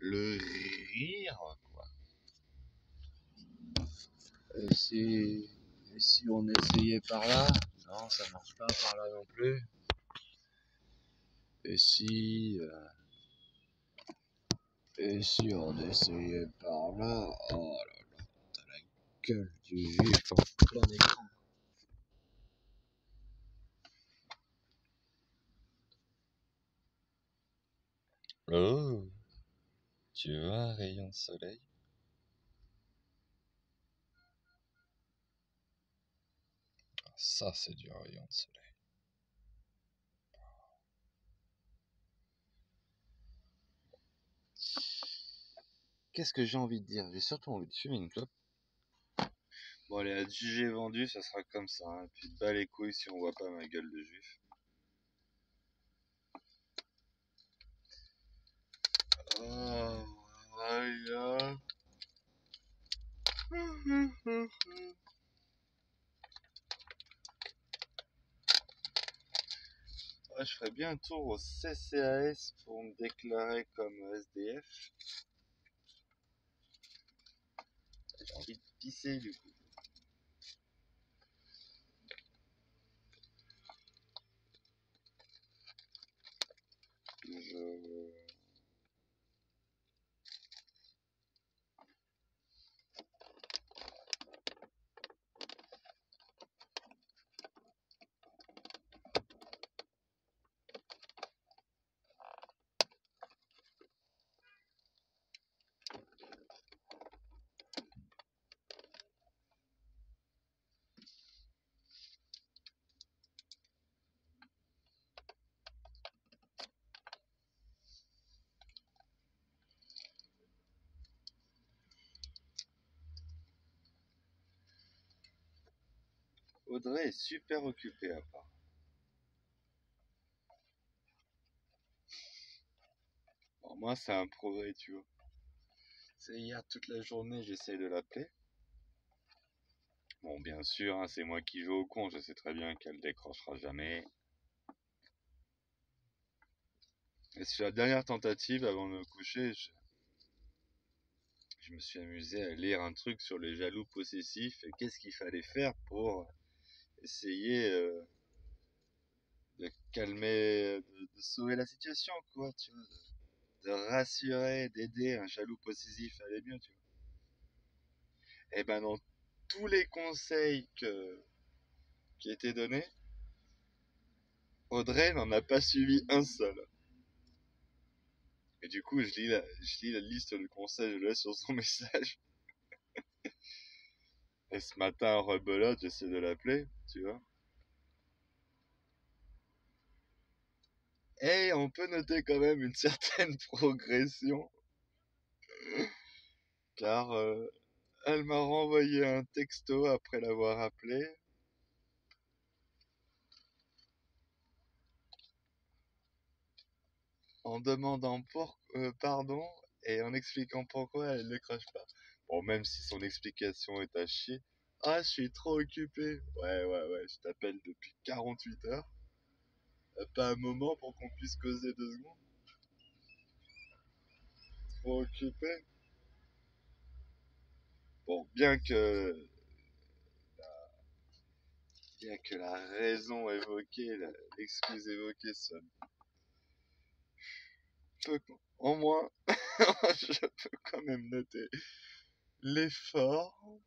le rire, quoi. Et si on essayait par là? Non, ça marche pas par là non plus. Et si on essayait par là? Oh là là, t'as la gueule du juif en plein écran. Oh, tu veux un rayon de soleil? Ça, c'est du rayon de soleil. Qu'est-ce que j'ai envie de dire? J'ai surtout envie de fumer une clope. Bon, allez, à juger vendu, ça sera comme ça. Hein. Puis bas les couilles si on voit pas ma gueule de juif. Oh, aïe. Ouais, je ferais bien un tour au CCAS pour me déclarer comme SDF. J'ai envie de pisser du coup. Je... Audrey est super occupée à part. Bon, moi, c'est un progrès, tu vois. C'est hier toute la journée, j'essaye de l'appeler. Bon, bien sûr, hein, c'est moi qui joue au con, je sais très bien qu'elle décrochera jamais. Et sur la dernière tentative, avant de me coucher, je me suis amusé à lire un truc sur les jaloux possessifs et qu'est-ce qu'il fallait faire pour essayer de calmer, de sauver la situation, quoi, tu vois, de rassurer, d'aider un jaloux possessif à aller mieux, tu vois. Et ben dans tous les conseils qui étaient donnés, Audrey n'en a pas suivi un seul. Et du coup, je lis la liste de conseils, je laisse sur son message. Et ce matin, rebelote, j'essaie de l'appeler, tu vois. Et on peut noter quand même une certaine progression, car elle m'a renvoyé un texto après l'avoir appelé. En demandant pardon et en expliquant pourquoi elle ne crache pas. Bon, même si son explication est à chier. Ah, je suis trop occupé. Ouais, je t'appelle depuis 48 heures. Pas un moment pour qu'on puisse causer 2 secondes. Trop occupé. Bon, bien que la raison évoquée, l'excuse évoquée sonne peu, en moins, je peux quand même noter l'effort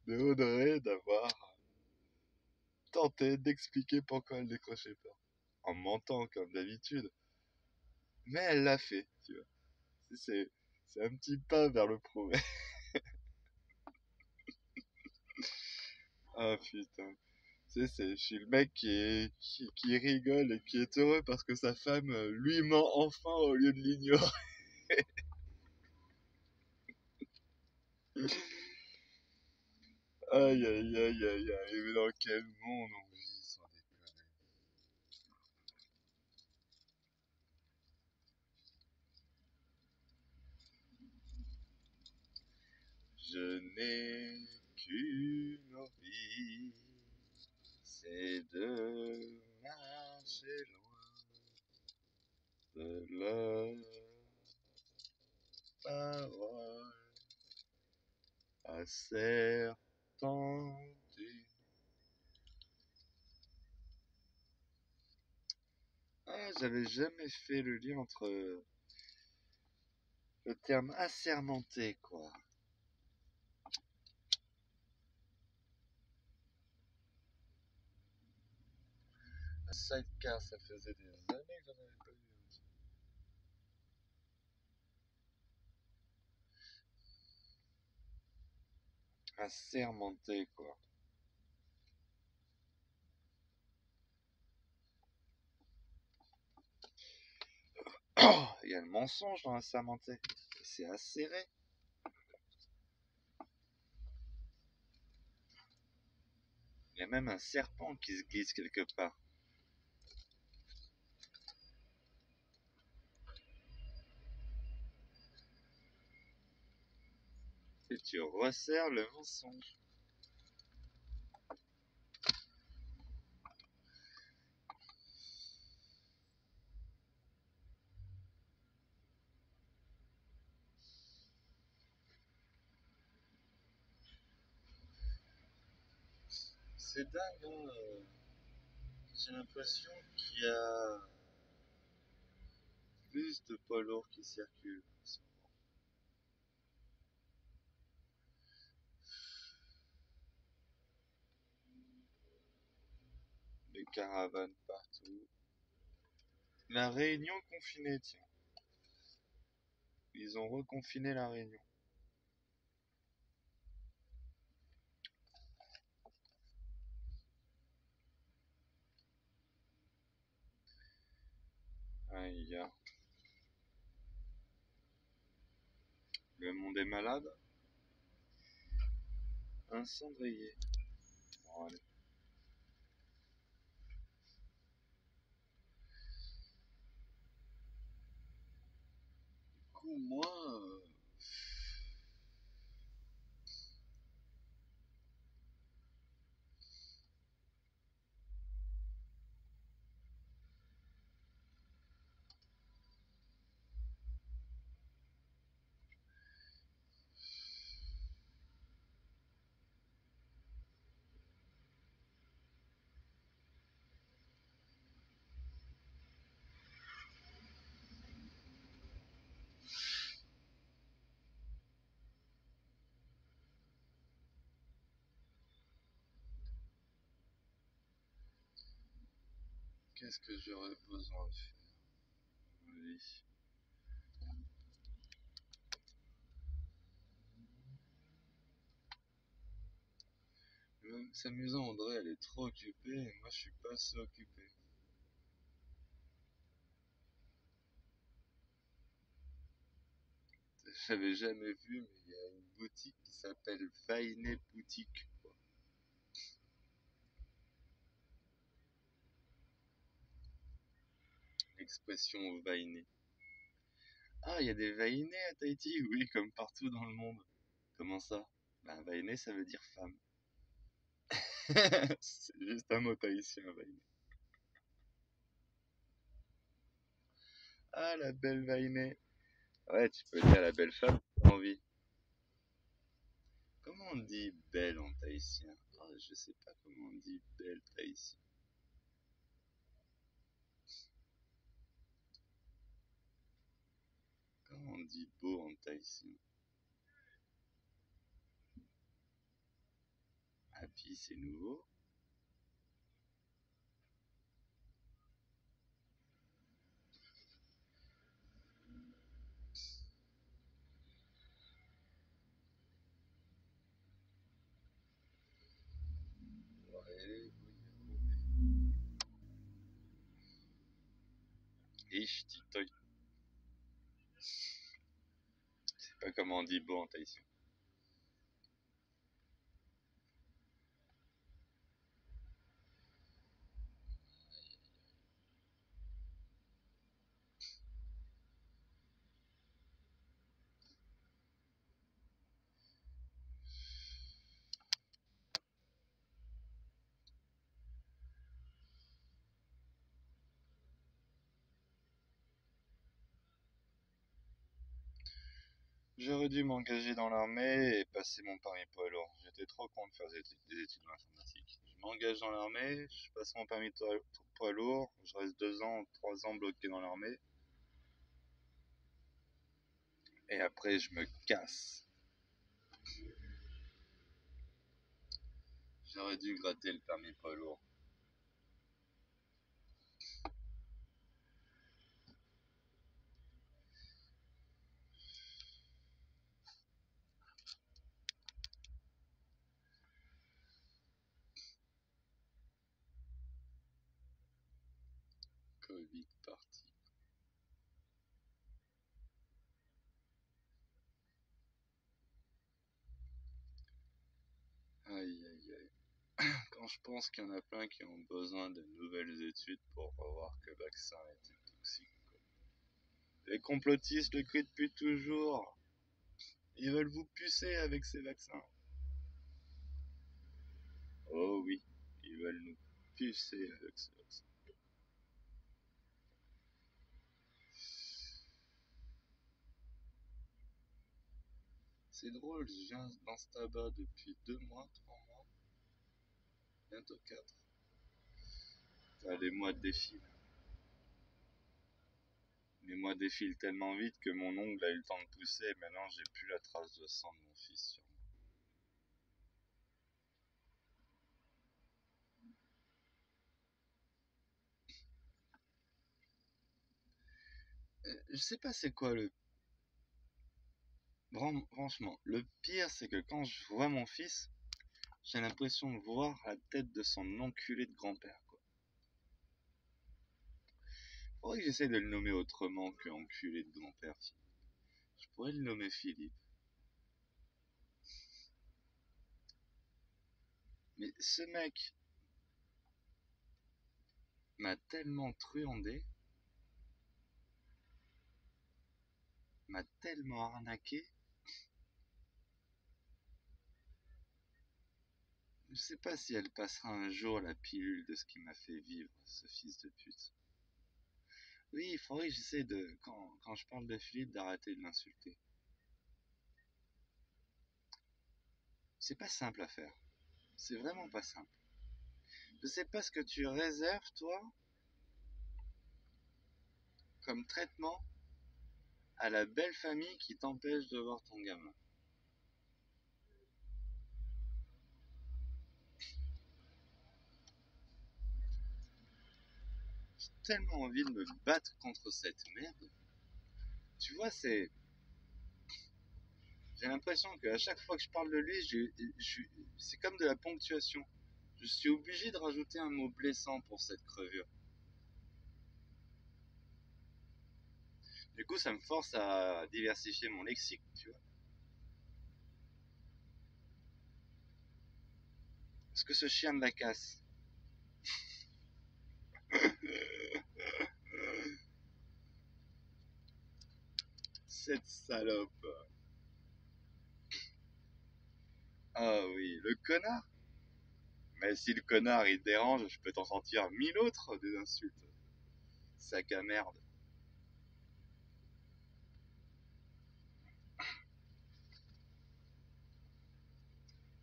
de Audrey d'avoir tenté d'expliquer pourquoi elle décrochait pas. En mentant comme d'habitude. Mais elle l'a fait, tu vois. C'est un petit pas vers le progrès. Ah putain. Tu sais, je suis le mec qui rigole et qui est heureux parce que sa femme lui ment enfin au lieu de l'ignorer. Aïe. Mais dans quel monde on vit sans déconner. Je n'ai qu'une envie, c'est de marcher loin de là. parole assermenté. Ah, j'avais jamais fait le lien entre le terme assermenté, quoi. Un sidecar, ça faisait des années que j'en avais pas vu. Assermenté, quoi. Il y a le mensonge dans assermenté. C'est acéré. Il y a même un serpent qui se glisse quelque part. Et tu resserres le mensonge. C'est dingue, hein. J'ai l'impression qu'il y a plus de poids lourds qui circulent. Des caravanes partout. La Réunion confinée, tiens. Ils ont reconfiné la Réunion. Aïe, le monde est malade. Un cendrier. Bon, allez. Du coup, moi, qu'est-ce que j'aurais besoin de faire? Oui. C'est amusant, André, elle est trop occupée et moi je suis pas assez occupé. J'avais jamais vu, mais il y a une boutique qui s'appelle Vainé Boutique. L'expression Vainé. Ah, il y a des Vainés à Tahiti? Oui, comme partout dans le monde. Comment ça? Bah, Vainé, ça veut dire femme. C'est juste un mot tahitien, Vainé. Ah, la belle Vainé. Ouais, tu peux dire la belle femme si t'as envie. Comment on dit belle en tahitien? Ah, je sais pas comment on dit belle tahitien. Comment on dit beau en tahitien? Happy, c'est nouveau. Ouais, ich, titoy. C'est pas comment on dit beau en tahitien. J'aurais dû m'engager dans l'armée et passer mon permis poids lourd. J'étais trop con de faire des études en informatique. Je m'engage dans l'armée, je passe mon permis poids lourd, je reste 2 ans, 3 ans bloqué dans l'armée, et après je me casse. J'aurais dû gratter le permis poids lourd. Covid parti. Aïe aïe aïe. Quand je pense qu'il y en a plein qui ont besoin de nouvelles études pour voir que le vaccin était toxique. Les complotistes le crient depuis toujours. Ils veulent vous pucer avec ces vaccins. Oh oui, ils veulent nous pucer avec ces vaccins. C'est drôle, je viens dans ce tabac depuis 2 mois, 3 mois, bientôt 4. Les mois défilent. Les mois défilent tellement vite que mon ongle a eu le temps de pousser et maintenant j'ai plus la trace de sang de mon fils sur moi. Je sais pas c'est quoi le... Franchement, le pire c'est que quand je vois mon fils, j'ai l'impression de voir la tête de son enculé de grand-père, quoi. Faudrait que j'essaie de le nommer autrement que enculé de grand-père. Je pourrais le nommer Philippe. Mais ce mec m'a tellement truandé, m'a tellement arnaqué. Je sais pas si elle passera un jour la pilule de ce qui m'a fait vivre, ce fils de pute. Oui, il faudrait que j'essaie de, quand je parle de Philippe, d'arrêter de l'insulter. C'est pas simple à faire. C'est vraiment pas simple. Je sais pas ce que tu réserves, toi, comme traitement à la belle famille qui t'empêche de voir ton gamin. J'ai tellement envie de me battre contre cette merde. Tu vois, j'ai l'impression qu'à chaque fois que je parle de lui, c'est comme de la ponctuation. Je suis obligé de rajouter un mot blessant pour cette crevure. Du coup, ça me force à diversifier mon lexique, tu vois. Parce que ce chien de la casse, cette salope. Ah oui, le connard. Mais si le connard il te dérange, je peux t'en sortir 1000 autres des insultes. Sac à merde.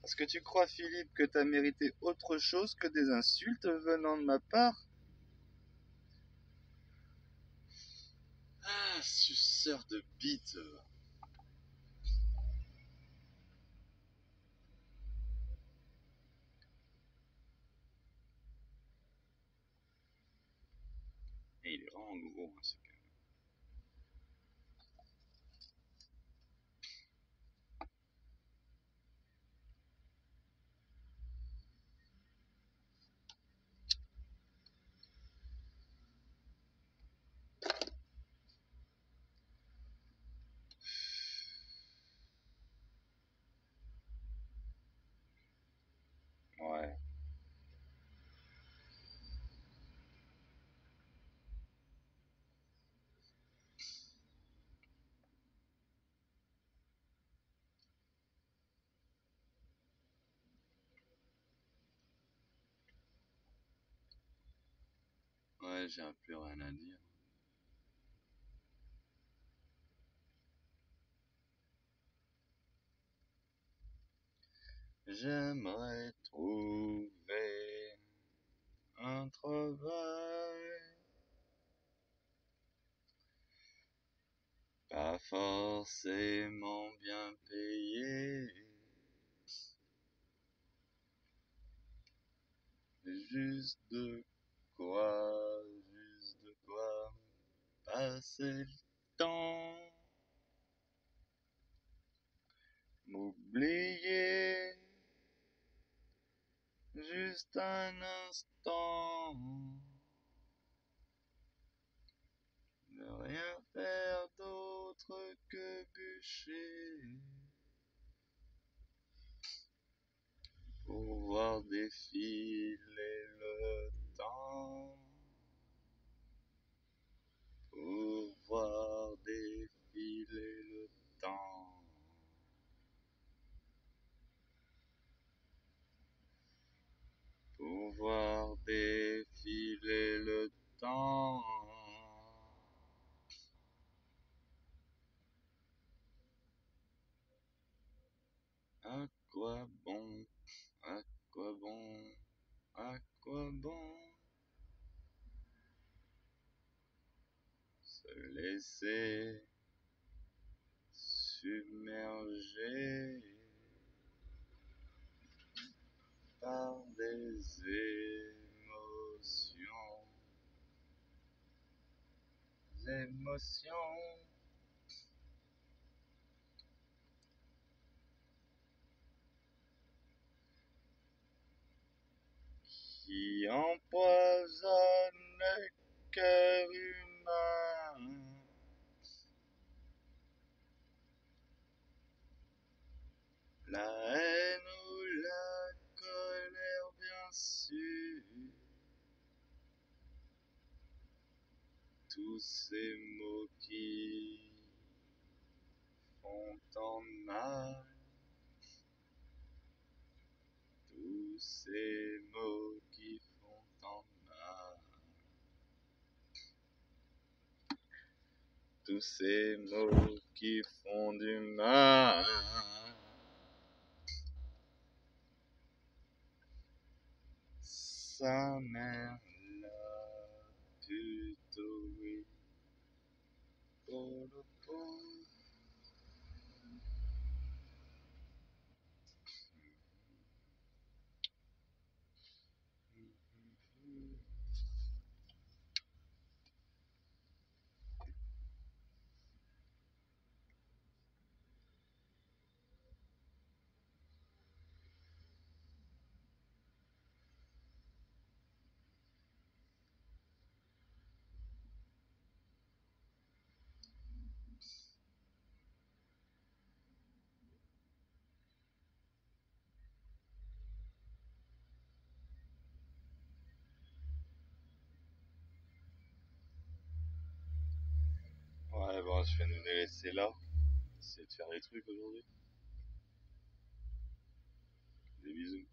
Est-ce que tu crois, Philippe, que t'as mérité autre chose que des insultes venant de ma part? Ah, suceur de bite. Et il est vraiment gros, hein, ce gars. Ouais, ouais, j'ai plus rien à dire. J'aimerais trouver un travail, pas forcément bien payé, juste de quoi, juste de quoi passer le temps, m'oublier juste un instant, ne rien faire d'autre que bûcher pour voir défiler le temps, pour voir défiler le temps, pour voir défiler le temps. À quoi bon, à quoi bon, à quoi bon se laisser submerger par des émotions qui empoisonnent le cœur humain. La haine ou la colère, bien sûr, tous ces mots qui font tant mal, tous ces mots qui font tant mal, tous ces mots qui font du mal. Sa mère l'a plutôt oui. Polo, polo. Ouais, bon, je vais nous les laisser là. Essayer de faire des trucs aujourd'hui. Des bisous.